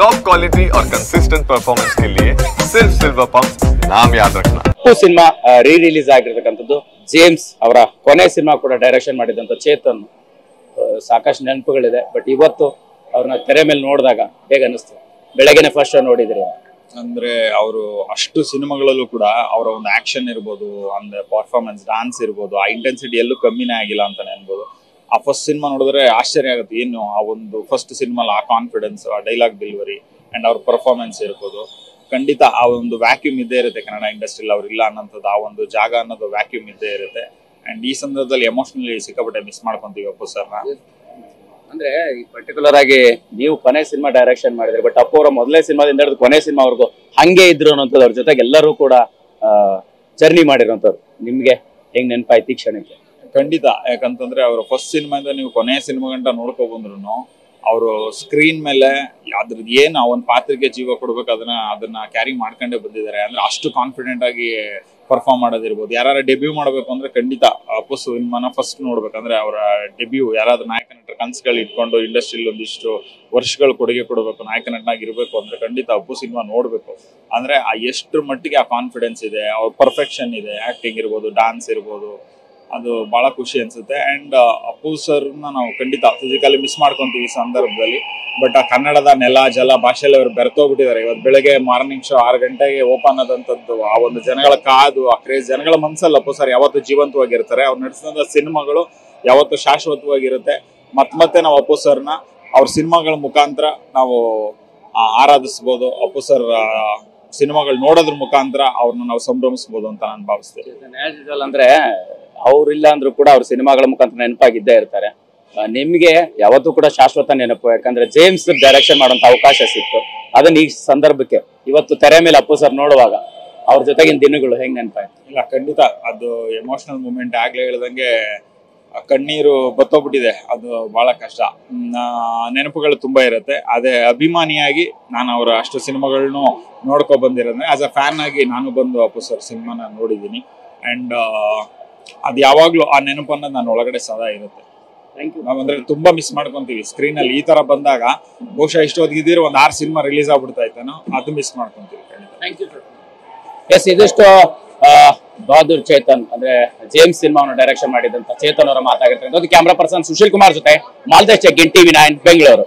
Top quality और consistent performance के लिए सिर्फ सिल्वर पंप नाम याद रखना। ಸಿನಿಮಾ ರೀ ರಿಲೀಸ್ ಆಗಿರತಕ್ಕಂಥದ್ದು ಜೇಮ್ಸ್ ಅವರ ಕೊನೆ ಸಿನಿಮಾ ಕೂಡ ಡೈರೆಕ್ಷನ್ ಮಾಡಿದಂತ ಚೇತನ್ ಸಾಕಷ್ಟು ನೆನಪುಗಳಿದೆ. ಬಟ್ ಇವತ್ತು ಅವ್ರನ್ನ ತೆರೆ ಮೇಲೆ ನೋಡಿದಾಗ ಹೇಗೆ ಅನಿಸ್ತು? ಬೆಳಗ್ಗೆನೆ ಫಸ್ಟ್ ಶೋ ನೋಡಿದ್ರಿ ಅಂದ್ರೆ ಅವರು ಅಷ್ಟು ಸಿನಿಮಾಗಳಲ್ಲೂ ಕೂಡ ಅವರ ಒಂದು ಆಕ್ಷನ್ ಇರ್ಬೋದು, ಅಂದ್ರೆ ಪರ್ಫಾರ್ಮೆನ್ಸ್, ಡಾನ್ಸ್ ಇರ್ಬೋದು, ಆ ಇಂಟೆನ್ಸಿಟಿ ಎಲ್ಲೂ ಕಮ್ಮಿನೇ ಆಗಿಲ್ಲ ಅಂತಾನೆ ಅನ್ಬೋದು. ಆ ಫಸ್ಟ್ ಸಿನಿಮಾ ನೋಡಿದ್ರೆ ಆಶ್ಚರ್ಯ ಆಗುತ್ತೆ, ಏನು ಆ ಒಂದು ಫಸ್ಟ್ ಸಿನಿಮಾಲ್ ಆ ಕಾನ್ಫಿಡೆನ್ಸ್, ಆ ಡೈಲಾಗ್ ಡೆಲಿವರಿ ಅಂಡ್ ಅವ್ರ ಪರ್ಫಾರ್ಮೆನ್ಸ್ ಇರ್ಬೋದು. ಖಂಡಿತ ಆ ಒಂದು ವ್ಯಾಕ್ಯೂಮ್ ಇದ್ದೇ ಇರುತ್ತೆ ಕನ್ನಡ ಇಂಡಸ್ಟ್ರಿಯಲ್ಲಿ, ಅವ್ರು ಇಲ್ಲ ಅನ್ನೋಂಥದ್ದು ಆ ಒಂದು ಜಾಗ ಅನ್ನೋದು ವ್ಯಾಕ್ಯೂಮ್ ಇದ್ದೇ ಇರುತ್ತೆ. ಅಂಡ್ ಈ ಸಂದರ್ಭದಲ್ಲಿ ಎಮೋಷನಲಿ ಸಿಕ್ಕಾಪಟ್ಟೆ ಮಿಸ್ ಮಾಡ್ಕೊಂತೀವಿ ಅಪ್ಪು ಸರ್ನ. ಅಂದ್ರೆ ಈ ಪರ್ಟಿಕ್ಯುಲರ್ ಆಗಿ ನೀವು ಕೊನೆ ಸಿನಿಮಾ ಡೈರೆಕ್ಷನ್ ಮಾಡಿದ್ರಿ, ಬಟ್ ಅಪ್ಪು ಅವರ ಮೊದಲನೇ ಸಿನಿಮಾದಿಂದ ಹಿಡಿದು ಕೊನೆ ಸಿನಿಮಾವರೆಗೂ ಹಂಗೆ ಇದ್ರು ಅನ್ನೋಂಥದ್ದು, ಅವ್ರ ಜೊತೆಗೆ ಎಲ್ಲರೂ ಕೂಡ ಜರ್ನಿ ಮಾಡಿರೋಂಥವ್ರು. ನಿಮ್ಗೆ ಹೆಂಗ್ ನೆನಪಾಯ್ತು ಈ ಕ್ಷಣಕ್ಕೆ? ಖಂಡಿತ, ಯಾಕಂತಂದ್ರೆ ಅವರು ಫಸ್ಟ್ ಸಿನಿಮಾದಿಂದ ನೀವು ಕೊನೆ ಸಿನಿಮಾ ಗಂಟ ನೋಡ್ಕೊ ಬಂದ್ರು ಅವರು ಸ್ಕ್ರೀನ್ ಮೇಲೆ ಅದ್ರದ್ದು ಏನು ಆ ಒಂದು ಪಾತ್ರಕ್ಕೆ ಜೀವ ಕೊಡ್ಬೇಕು ಅದನ್ನ ಕ್ಯಾರಿ ಮಾಡ್ಕೊಂಡೇ ಬಂದಿದ್ದಾರೆ. ಅಂದ್ರೆ ಅಷ್ಟು ಕಾನ್ಫಿಡೆಂಟ್ ಆಗಿ ಪರ್ಫಾರ್ಮ್ ಮಾಡೋದಿರ್ಬೋದು. ಯಾರು ಡೆಬ್ಯೂ ಮಾಡ್ಬೇಕು ಅಂದ್ರೆ ಖಂಡಿತ ಅಪ್ಪು ಸಿನಿಮಾನ ಫಸ್ಟ್ ನೋಡ್ಬೇಕಂದ್ರೆ ಅವರ ಡೆಬ್ಯೂ ಯಾರಾದ್ರೂ ನಾಯಕ ನಟರ ಕನ್ಸುಗಳು ಇಟ್ಕೊಂಡು ಇಂಡಸ್ಟ್ರಿಯಲ್ಲಿ ಒಂದಿಷ್ಟು ವರ್ಷಗಳು ಕೊಡುಗೆ ಕೊಡಬೇಕು, ನಾಯಕ ನಟನಾಗಿ ಇರಬೇಕು ಅಂದ್ರೆ ಖಂಡಿತ ಅಪ್ಪು ಸಿನಿಮಾ ನೋಡ್ಬೇಕು. ಅಂದ್ರೆ ಆ ಎಷ್ಟರ ಮಟ್ಟಿಗೆ ಆ ಕಾನ್ಫಿಡೆನ್ಸ್ ಇದೆ, ಅವ್ರ ಪರ್ಫೆಕ್ಷನ್ ಇದೆ, ಆಕ್ಟಿಂಗ್ ಇರ್ಬೋದು, ಡಾನ್ಸ್ ಇರ್ಬೋದು, ಅದು ಬಹಳ ಖುಷಿ ಅನ್ಸುತ್ತೆ. ಅಂಡ್ ಅಪ್ಪು ಸರ್ನ ನಾವು ಖಂಡಿತ ಫಿಸಿಕಲಿ ಮಿಸ್ ಮಾಡ್ಕೊಂತೀವಿ ಈ ಸಂದರ್ಭದಲ್ಲಿ. ಬಟ್ ಆ ಕನ್ನಡದ ನೆಲ ಜಲ ಭಾಷೆಯಲ್ಲಿ ಅವರು ಬೆರೆತೋಗ್ಬಿಟ್ಟಿದ್ದಾರೆ. ಇವತ್ತು ಬೆಳಗ್ಗೆ ಮಾರ್ನಿಂಗ್ ಶೋ 6 ಗಂಟೆಗೆ ಓಪನ್ ಆದಂಥದ್ದು, ಆ ಒಂದು ಜನಗಳ ಕಾದು, ಆ ಕ್ರೇಜ್ ಜನಗಳ ಮನಸ್ಸಲ್ಲಿ ಅಪ್ಪು ಸರ್ ಯಾವತ್ತೂ ಜೀವಂತವಾಗಿರ್ತಾರೆ. ಅವ್ರು ನಡೆಸಿದಂಥ ಸಿನಿಮಾಗಳು ಯಾವತ್ತೂ ಶಾಶ್ವತವಾಗಿರುತ್ತೆ. ಮತ್ತೆ ನಾವು ಅಪ್ಪು ಸರ್ನ ಅವ್ರ ಸಿನಿಮಾಗಳ ಮುಖಾಂತರ ನಾವು ಆರಾಧಿಸ್ಬೋದು. ಅಪ್ಪು ಸರ್ ಸಿನಿಮಾಗಳು ನೋಡೋದ್ರ ಮುಖಾಂತರ ಅವ್ರನ್ನ ನಾವು ಸಂಭ್ರಮಿಸ್ಬೋದು ಅಂತ ನಾನು ಭಾವಿಸ್ತೇನೆ. ಅಂದ್ರೆ ಅವ್ರಿಲ್ಲ ಅಂದ್ರೂ ಕೂಡ ಅವ್ರ ಸಿನಿಮಾಗಳ ಮುಖಾಂತರ ನೆನಪಾಗಿದ್ದೇ ಇರ್ತಾರೆ. ನಿಮ್ಗೆ ಯಾವತ್ತೂ ಕೂಡ ಶಾಶ್ವತ ನೆನಪು, ಯಾಕಂದ್ರೆ ಜೇಮ್ಸ್ ಡೈರೆಕ್ಷನ್ ಮಾಡುವಂತ ಅವಕಾಶ ಸಿಕ್ತು. ಅದನ್ನ ಈ ಸಂದರ್ಭಕ್ಕೆ ಇವತ್ತು ತೆರೆ ಮೇಲೆ ಅಪ್ಪು ಸರ್ ನೋಡುವಾಗ ಅವ್ರ ಜೊತೆಗಿನ ದಿನಗಳು ಹೆಂಗ್ ನೆನಪಾಯ್ತು? ಇಲ್ಲ, ಖಂಡಿತ ಅದು ಎಮೋಷನಲ್ ಮೂಮೆಂಟ್. ಆಗ್ಲೇ ಹೇಳ್ದಂಗೆ ಕಣ್ಣೀರು ಬತ್ತೋಗ್ಬಿಟ್ಟಿದೆ. ಅದು ಬಹಳ ಕಷ್ಟ. ನೆನಪುಗಳು ತುಂಬಾ ಇರುತ್ತೆ. ಅದೇ ಅಭಿಮಾನಿಯಾಗಿ ನಾನು ಅವರ ಅಷ್ಟು ಸಿನಿಮಾಗಳನ್ನು ನೋಡ್ಕೊ ಬಂದಿರೋದ್ರೆ, ಆಸ್ ಅ ಫ್ಯಾನ್ ಆಗಿ ನಾನು ಬಂದು ಅಪ್ಪು ಸರ್ ಸಿನಿಮಾನ ನೋಡಿದ್ದೀನಿ. ಅಂಡ್ ಅದು ಯಾವಾಗ್ಲೂ ಆ ನೆನಪನ್ನ ನಾನು ಒಳಗಡೆ ಸದಾ ಇರುತ್ತೆ. ನಾವಂದ್ರೆ ತುಂಬಾ ಮಿಸ್ ಮಾಡ್ಕೊಂತೀವಿ ಸ್ಕ್ರೀನ್ ಅಲ್ಲಿ. ಈ ತರ ಬಂದಾಗ ಬಹುಶಃ ಇಷ್ಟೊತ್ತಿಗಿದ್ದೀರ ಒಂದ್ 6 ಸಿನಿಮಾ ರಿಲೀಸ್ ಆಗ್ಬಿಡ್ತಾ ಇತ್ತೇನೋ, ಅದು ಮಿಸ್ ಮಾಡ್ಕೊಂತೀವಿ. ಎಸ್, ಇದಿಷ್ಟು ಬಹದ್ದೂರ್ ಚೇತನ್ ಅಂದ್ರೆ ಜೇಮ್ಸ್ ಸಿನಿಮಾವನ್ನು ಡೈರೆಕ್ಷನ್ ಮಾಡಿದಂತ ಚೇತನ್ ಅವರ ಮಾತಾಗಿರ್ತಾರೆ. ಕ್ಯಾಮ್ರಾ ಪರ್ಸನ್ ಸುಶೀಲ್ ಕುಮಾರ್ ಜೊತೆ ಮಾಲ್ತೇಶ್ ಚೆಗ್ಗಿನ್, TV9 ಬೆಂಗಳೂರು.